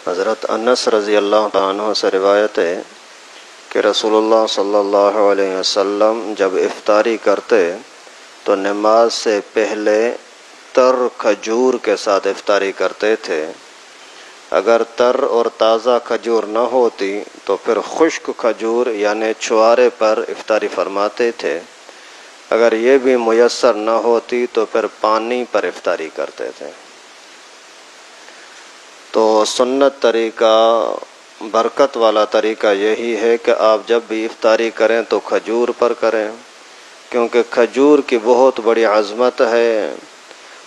حضرت انس رضی اللہ عنہ سے روایت ہے کہ رسول اللہ صلی اللہ علیہ وسلم جب افطاری کرتے تو نماز سے پہلے تر کھجور کے ساتھ افطاری کرتے تھے۔ اگر تر اور تازہ کھجور نہ ہوتی تو پھر خشک کھجور یعنی چھوارے پر افطاری فرماتے تھے۔ اگر یہ بھی میسر نہ ہوتی تو پھر پانی پر افطاری کرتے تھے۔ تو سنت طریقہ، برکت والا طریقہ یہی ہے کہ آپ جب بھی افطاری کریں تو کھجور پر کریں، کیونکہ کھجور کی بہت بڑی عظمت ہے۔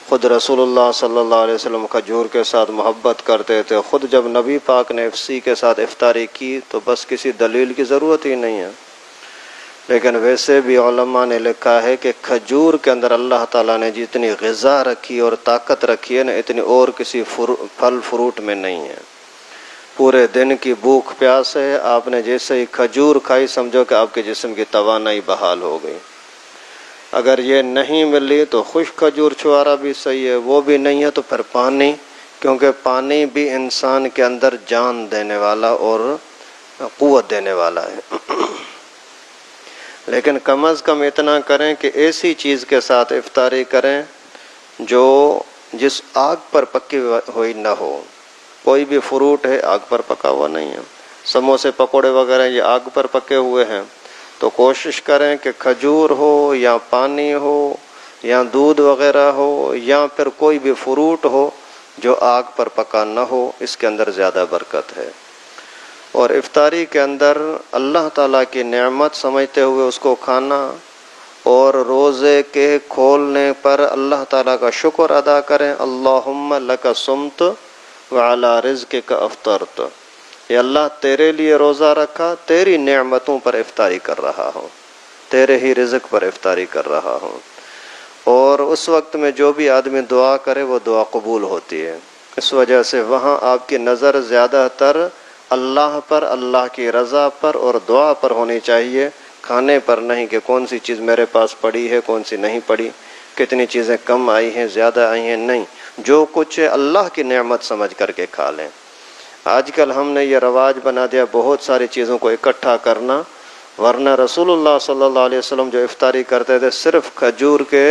خود رسول اللہ صلی اللہ علیہ وسلم کھجور کے ساتھ محبت کرتے تھے۔ خود جب نبی پاک نے اسی کے ساتھ افطاری کی تو بس کسی دلیل کی ضرورت ہی نہیں ہے۔ لیکن ویسے بھی علماء نے لکھا ہے کہ کھجور کے اندر اللہ تعالیٰ نے جتنی غذا رکھی اور طاقت رکھی ہے نا، اتنی اور کسی پھل فروٹ میں نہیں ہے۔ پورے دن کی بھوک پیاس ہے، آپ نے جیسے ہی کھجور کھائی سمجھو کہ آپ کے جسم کی توانائی بحال ہو گئی۔ اگر یہ نہیں ملی تو خشک کھجور چھوارا بھی صحیح ہے، وہ بھی نہیں ہے تو پھر پانی، کیونکہ پانی بھی انسان کے اندر جان دینے والا اور قوت دینے والا ہے۔ لیکن کم از کم اتنا کریں کہ ایسی چیز کے ساتھ افطاری کریں جو جس آگ پر پکی ہوئی نہ ہو۔ کوئی بھی فروٹ ہے آگ پر پکا ہوا نہیں ہے، سموسے پکوڑے وغیرہ یہ آگ پر پکے ہوئے ہیں، تو کوشش کریں کہ کھجور ہو یا پانی ہو یا دودھ وغیرہ ہو یا پھر کوئی بھی فروٹ ہو جو آگ پر پکا نہ ہو، اس کے اندر زیادہ برکت ہے۔ اور افطاری کے اندر اللہ تعالیٰ کی نعمت سمجھتے ہوئے اس کو کھانا، اور روزے کے کھولنے پر اللہ تعالیٰ کا شکر ادا کریں۔ اللہم لک صمت وعلی رزقک افطرت، یا اللہ تیرے لیے روزہ رکھا، تیری نعمتوں پر افطاری کر رہا ہوں، تیرے ہی رزق پر افطاری کر رہا ہوں۔ اور اس وقت میں جو بھی آدمی دعا کرے وہ دعا قبول ہوتی ہے۔ اس وجہ سے وہاں آپ کی نظر زیادہ تر اللہ پر، اللہ کی رضا پر اور دعا پر ہونی چاہیے، کھانے پر نہیں کہ کون سی چیز میرے پاس پڑی ہے کون سی نہیں پڑی، کتنی چیزیں کم آئی ہیں زیادہ آئی ہیں، نہیں، جو کچھ ہے اللہ کی نعمت سمجھ کر کے کھا لیں۔ آج کل ہم نے یہ رواج بنا دیا بہت ساری چیزوں کو اکٹھا کرنا، ورنہ رسول اللہ صلی اللہ علیہ وسلم جو افطاری کرتے تھے صرف کھجور کے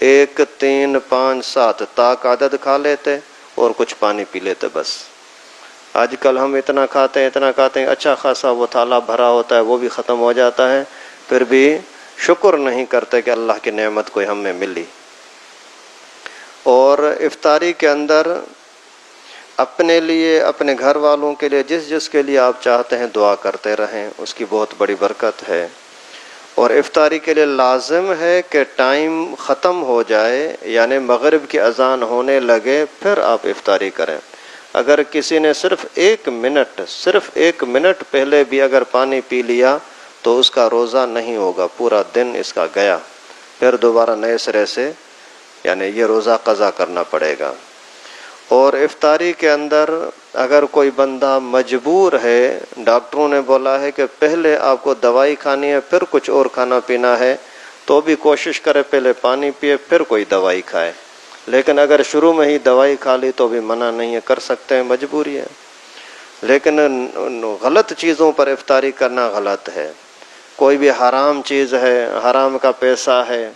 1 3 5 7 تاک عدد کھا لیتے اور کچھ پانی پی لیتے بس۔ آج کل ہم اتنا کھاتے ہیں، اچھا خاصا وہ تھالا بھرا ہوتا ہے وہ بھی ختم ہو جاتا ہے، پھر بھی شکر نہیں کرتے کہ اللہ کی نعمت کوئی ہم میں ملی۔ اور افطاری کے اندر اپنے لیے، اپنے گھر والوں کے لیے، جس جس کے لیے آپ چاہتے ہیں دعا کرتے رہیں، اس کی بہت بڑی برکت ہے۔ اور افطاری کے لیے لازم ہے کہ ٹائم ختم ہو جائے، یعنی مغرب کی اذان ہونے لگے پھر آپ افطاری کریں۔ اگر کسی نے صرف 1 منٹ پہلے بھی اگر پانی پی لیا تو اس کا روزہ نہیں ہوگا، پورا دن اس کا گیا، پھر دوبارہ نئے سرے سے یعنی یہ روزہ قضا کرنا پڑے گا۔ اور افطاری کے اندر اگر کوئی بندہ مجبور ہے، ڈاکٹروں نے بولا ہے کہ پہلے آپ کو دوائی کھانی ہے پھر کچھ اور کھانا پینا ہے، تو بھی کوشش کرے پہلے پانی پیے پھر کوئی دوائی کھائے۔ لیکن اگر شروع میں ہی دوائی کھا لی تو بھی منع نہیں ہے، کر سکتے ہیں، مجبوری ہے۔ لیکن غلط چیزوں پر افطاری کرنا غلط ہے۔ کوئی بھی حرام چیز ہے، حرام کا پیسہ ہے،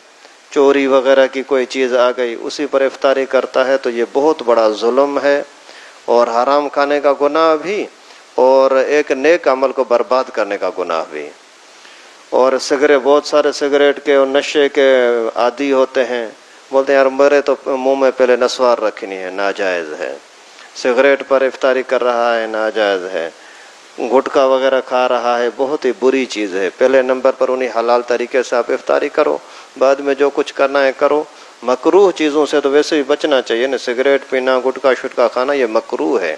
چوری وغیرہ کی کوئی چیز آ گئی، اسی پر افطاری کرتا ہے تو یہ بہت بڑا ظلم ہے، اور حرام کھانے کا گناہ بھی اور ایک نیک عمل کو برباد کرنے کا گناہ بھی۔ اور بہت سارے سگریٹ کے اور نشے کے عادی ہوتے ہیں، بولتے ہیں یار میرے تو منہ میں پہلے نسوار رکھنی ہے، ناجائز ہے۔ سگریٹ پر افطاری کر رہا ہے، ناجائز ہے۔ گٹکا وغیرہ کھا رہا ہے، بہت ہی بری چیز ہے۔ پہلے نمبر پر انہیں حلال طریقے سے آپ افطاری کرو، بعد میں جو کچھ کرنا ہے کرو۔ مکروہ چیزوں سے تو ویسے ہی بچنا چاہیے نا، سگریٹ پینا، گٹکا شٹکا کھانا یہ مکروہ ہے،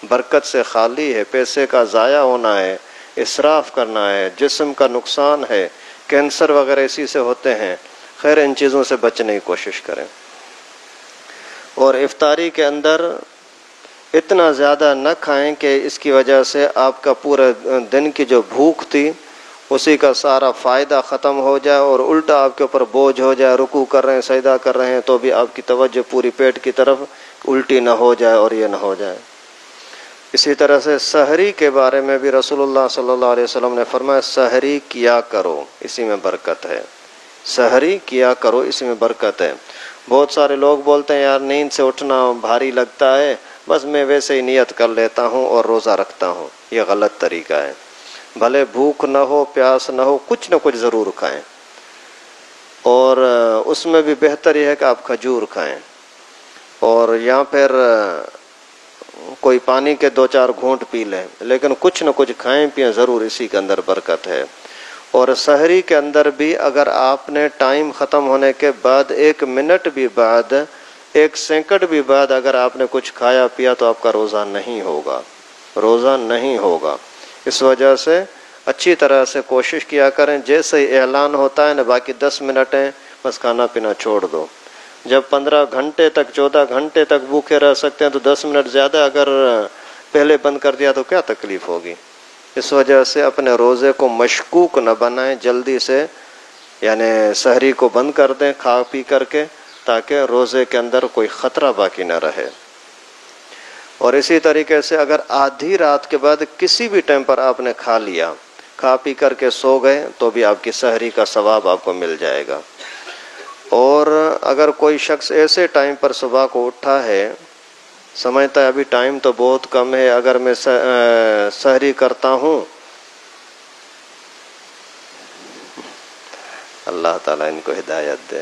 برکت سے خالی ہے، پیسے کا ضائع ہونا ہے، اسراف کرنا ہے، جسم کا نقصان ہے، کینسر وغیرہ اسی سے ہوتے ہیں۔ خیر ان چیزوں سے بچنے کی کوشش کریں۔ اور افطاری کے اندر اتنا زیادہ نہ کھائیں کہ اس کی وجہ سے آپ کا پورے دن کی جو بھوک تھی اسی کا سارا فائدہ ختم ہو جائے، اور الٹا آپ کے اوپر بوجھ ہو جائے، رکوع کر رہے ہیں، سجدہ کر رہے ہیں تو بھی آپ کی توجہ پوری پیٹ کی طرف الٹی نہ ہو جائے اور یہ نہ ہو جائے۔ اسی طرح سے سحری کے بارے میں بھی رسول اللہ صلی اللہ علیہ وسلم نے فرمایا سحری کیا کرو، اسی میں برکت ہے، سحری کیا کرو، اسی میں برکت ہے۔ بہت سارے لوگ بولتے ہیں یار نیند سے اٹھنا بھاری لگتا ہے، بس میں ویسے ہی نیت کر لیتا ہوں اور روزہ رکھتا ہوں، یہ غلط طریقہ ہے۔ بھلے بھوک نہ ہو، پیاس نہ ہو، کچھ نہ کچھ ضرور کھائیں، اور اس میں بھی بہتر یہ ہے کہ آپ کھجور کھائیں، اور یا پھر کوئی پانی کے 2-4 گھونٹ پی لیں، لیکن کچھ نہ کچھ کھائیں پئیں ضرور، اسی کے اندر برکت ہے۔ اور سحری کے اندر بھی اگر آپ نے ٹائم ختم ہونے کے بعد 1 منٹ بھی بعد، 1 سیکنڈ بھی بعد اگر آپ نے کچھ کھایا پیا تو آپ کا روزہ نہیں ہوگا، روزہ نہیں ہوگا۔ اس وجہ سے اچھی طرح سے کوشش کیا کریں، جیسے ہی اعلان ہوتا ہے نا باقی 10 منٹ ہیں بس کھانا پینا چھوڑ دو۔ جب 15 گھنٹے تک 14 گھنٹے تک بھوکے رہ سکتے ہیں تو 10 منٹ زیادہ اگر پہلے بند کر دیا تو کیا تکلیف ہوگی۔ اس وجہ سے اپنے روزے کو مشکوک نہ بنائیں، جلدی سے یعنی سحری کو بند کر دیں کھا پی کر کے، تاکہ روزے کے اندر کوئی خطرہ باقی نہ رہے۔ اور اسی طریقے سے اگر آدھی رات کے بعد کسی بھی ٹائم پر آپ نے کھا لیا، کھا پی کر کے سو گئے تو بھی آپ کی سحری کا ثواب آپ کو مل جائے گا۔ اور اگر کوئی شخص ایسے ٹائم پر صبح کو اٹھا ہے، سمجھتا ہے ابھی ٹائم تو بہت کم ہے، اگر میں سحری کرتا ہوں، اللہ تعالیٰ ان کو ہدایت دے،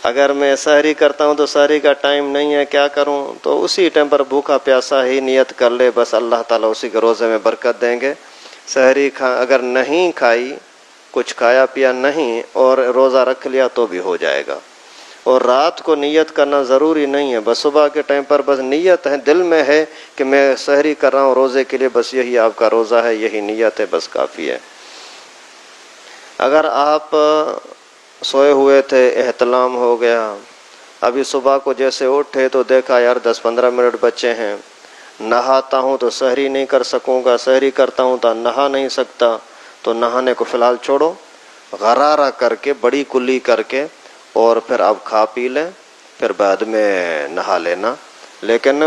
اگر میں سحری کرتا ہوں تو سحری کا ٹائم نہیں ہے، کیا کروں؟ تو اسی ٹائم پر بھوکا پیاسا ہی نیت کر لے، بس اللہ تعالیٰ اسی کے روزے میں برکت دیں گے۔ سحری اگر نہیں کھائی، کچھ کھایا پیا نہیں اور روزہ رکھ لیا تو بھی ہو جائے گا۔ اور رات کو نیت کرنا ضروری نہیں ہے، بس صبح کے ٹائم پر بس نیت ہے، دل میں ہے کہ میں سحری کر رہا ہوں روزے کے لیے، بس یہی آپ کا روزہ ہے، یہی نیت ہے، بس کافی ہے۔ اگر آپ سوئے ہوئے تھے، احتلام ہو گیا، ابھی صبح کو جیسے اٹھے تو دیکھا یار 10-15 منٹ بچے ہیں، نہاتا ہوں تو سحری نہیں کر سکوں گا، سحری کرتا ہوں تو نہا نہیں سکتا، تو نہانے کو فی الحال چھوڑو، غرارہ کر کے بڑی کلی کر کے اور پھر آپ کھا پی لیں، پھر بعد میں نہا لینا۔ لیکن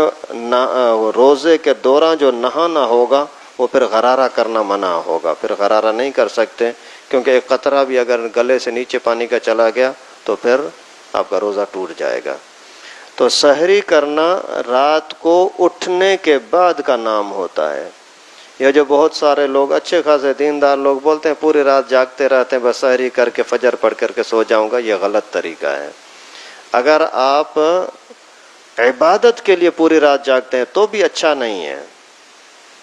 روزے کے دوران جو نہانا ہوگا وہ پھر غرارہ کرنا منع ہوگا، پھر غرارہ نہیں کر سکتے، کیونکہ ایک قطرہ بھی اگر گلے سے نیچے پانی کا چلا گیا تو پھر آپ کا روزہ ٹوٹ جائے گا۔ تو سحری کرنا رات کو اٹھنے کے بعد کا نام ہوتا ہے۔ یہ جو بہت سارے لوگ اچھے خاصے دیندار لوگ بولتے ہیں پوری رات جاگتے رہتے ہیں، بس سحری کر کے فجر پڑھ کر کے سو جاؤں گا، یہ غلط طریقہ ہے۔ اگر آپ عبادت کے لیے پوری رات جاگتے ہیں تو بھی اچھا نہیں ہے،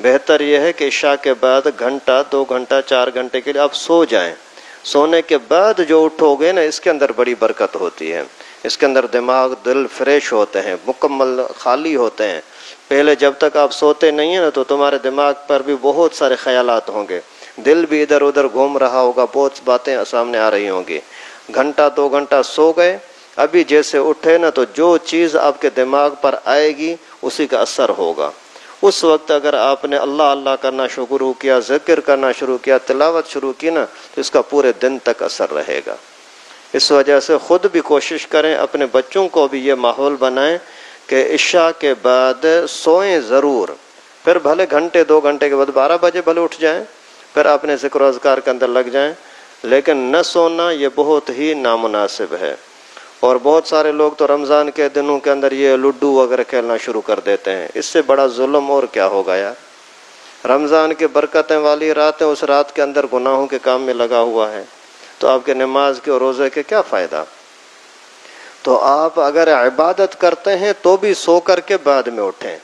بہتر یہ ہے کہ عشاء کے بعد گھنٹہ 2 گھنٹہ 4 گھنٹے کے لیے آپ سو جائیں۔ سونے کے بعد جو اٹھو گے نا، اس کے اندر بڑی برکت ہوتی ہے، اس کے اندر دماغ دل فریش ہوتے ہیں، مکمل خالی ہوتے ہیں۔ پہلے جب تک آپ سوتے نہیں ہیں نا تو تمہارے دماغ پر بھی بہت سارے خیالات ہوں گے، دل بھی ادھر ادھر گھوم رہا ہوگا، بہت باتیں سامنے آ رہی ہوں گی۔ گھنٹہ 2 گھنٹہ سو گئے، ابھی جیسے اٹھے نا تو جو چیز آپ کے دماغ پر آئے گی اسی کا اثر ہوگا۔ اس وقت اگر آپ نے اللہ اللہ کرنا شروع کیا، ذکر کرنا شروع کیا، تلاوت شروع کی نا، تو اس کا پورے دن تک اثر رہے گا۔ اس وجہ سے خود بھی کوشش کریں، اپنے بچوں کو بھی یہ ماحول بنائیں کہ عشاء کے بعد سوئیں ضرور، پھر بھلے گھنٹے 2 گھنٹے کے بعد 12 بجے بھلے اٹھ جائیں، پھر اپنے ذکر و اذکار کے اندر لگ جائیں، لیکن نہ سونا یہ بہت ہی نامناسب ہے۔ اور بہت سارے لوگ تو رمضان کے دنوں کے اندر یہ لڈو وغیرہ کھیلنا شروع کر دیتے ہیں، اس سے بڑا ظلم اور کیا ہوگا یار۔ رمضان کی برکتیں والی رات ہے، اس رات کے اندر گناہوں کے کام میں لگا ہوا ہے، تو آپ کے نماز کے اور روزے کے کیا فائدہ؟ تو آپ اگر عبادت کرتے ہیں تو بھی سو کر کے بعد میں اٹھیں،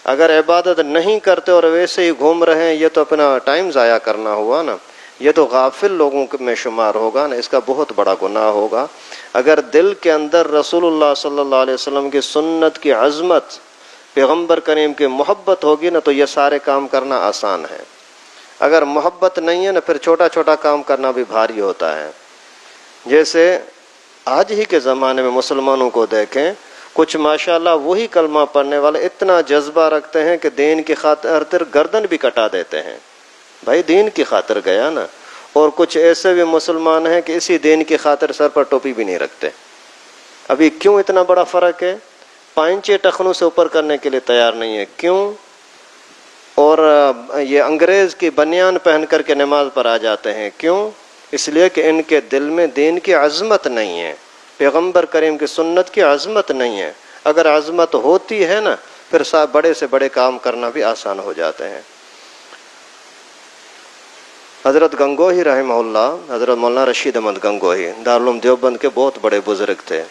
اگر عبادت نہیں کرتے اور ویسے ہی گھوم رہے ہیں، یہ تو اپنا ٹائم ضائع کرنا ہوا نا، یہ تو غافل لوگوں میں شمار ہوگا نا، اس کا بہت بڑا گناہ ہوگا۔ اگر دل کے اندر رسول اللہ صلی اللہ علیہ وسلم کی سنت کی عظمت، پیغمبر کریم کی محبت ہوگی نا تو یہ سارے کام کرنا آسان ہے۔ اگر محبت نہیں ہے نا پھر چھوٹا چھوٹا کام کرنا بھی بھاری ہوتا ہے۔ جیسے آج ہی کے زمانے میں مسلمانوں کو دیکھیں، کچھ ماشاءاللہ وہی کلمہ پڑھنے والے اتنا جذبہ رکھتے ہیں کہ دین کی خاطر گردن بھی کٹا دیتے ہیں، بھائی دین کی خاطر گیا نا۔ اور کچھ ایسے بھی مسلمان ہیں کہ اسی دین کی خاطر سر پر ٹوپی بھی نہیں رکھتے۔ ابھی کیوں اتنا بڑا فرق ہے؟ پائنچے ٹخنوں سے اوپر کرنے کے لیے تیار نہیں ہے، کیوں؟ یہ انگریز کی بنیان پہن کر کے نماز پر آ جاتے ہیں. کیوں؟ اس لیے کہ ان کے دل میں دین کی عظمت نہیں ہے، پیغمبر کریم کی سنت کی عظمت نہیں ہے. اگر عظمت ہوتی ہے نا پھر بڑے سے بڑے کام کرنا بھی آسان ہو جاتے ہیں. حضرت گنگوہی رحمہ اللہ، حضرت مولانا رشید احمد گنگوہی دارالعلوم دیوبند کے بہت بڑے بزرگ تھے.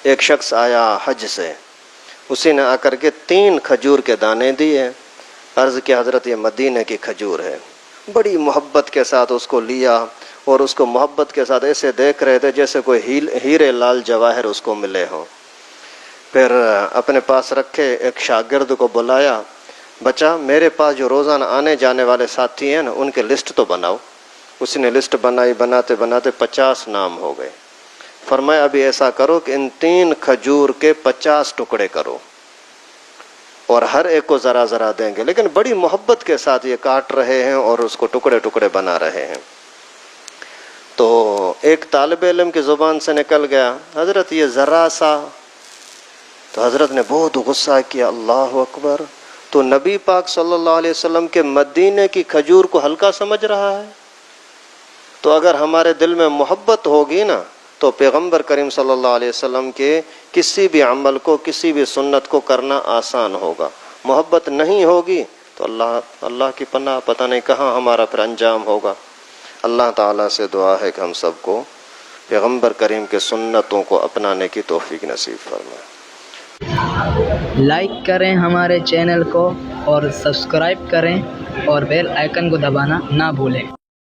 ایک شخص آیا حج سے، اسی نے آ کر کے 3 کھجور کے دانے دیے. عرض کیا حضرت یہ مدینہ کی کھجور ہے. بڑی محبت کے ساتھ اس کو لیا اور اس کو محبت کے ساتھ ایسے دیکھ رہے تھے جیسے کوئی ہیرے لال جواہر اس کو ملے ہوں. پھر اپنے پاس رکھے ایک شاگرد کو بلایا، بچہ میرے پاس جو روزانہ آنے جانے والے ساتھی ہیں نا ان کے لسٹ تو بناؤ. اس نے لسٹ بنائی، بناتے بناتے 50 نام ہو گئے. فرمایا ابھی ایسا کرو کہ ان 3 کھجور کے 50 ٹکڑے کرو اور ہر ایک کو ذرا ذرا دیں گے. لیکن بڑی محبت کے ساتھ یہ کاٹ رہے ہیں اور اس کو ٹکڑے ٹکڑے بنا رہے ہیں. تو ایک طالب علم کی زبان سے نکل گیا، حضرت یہ ذرا سا. تو حضرت نے بہت غصہ کیا، اللہ اکبر، تو نبی پاک صلی اللہ علیہ وسلم کے مدینے کی کھجور کو ہلکا سمجھ رہا ہے. تو اگر ہمارے دل میں محبت ہوگی نا تو پیغمبر کریم صلی اللہ علیہ وسلم کے کسی بھی عمل کو، کسی بھی سنت کو کرنا آسان ہوگا. محبت نہیں ہوگی تو اللہ کی پناہ، پتہ نہیں کہاں ہمارا پھر انجام ہوگا. اللہ تعالیٰ سے دعا ہے کہ ہم سب کو پیغمبر کریم کے سنتوں کو اپنانے کی توفیق نصیب فرمائے. لائک کریں ہمارے چینل کو اور سبسکرائب کریں اور بیل آئیکن کو دبانا نہ بھولیں.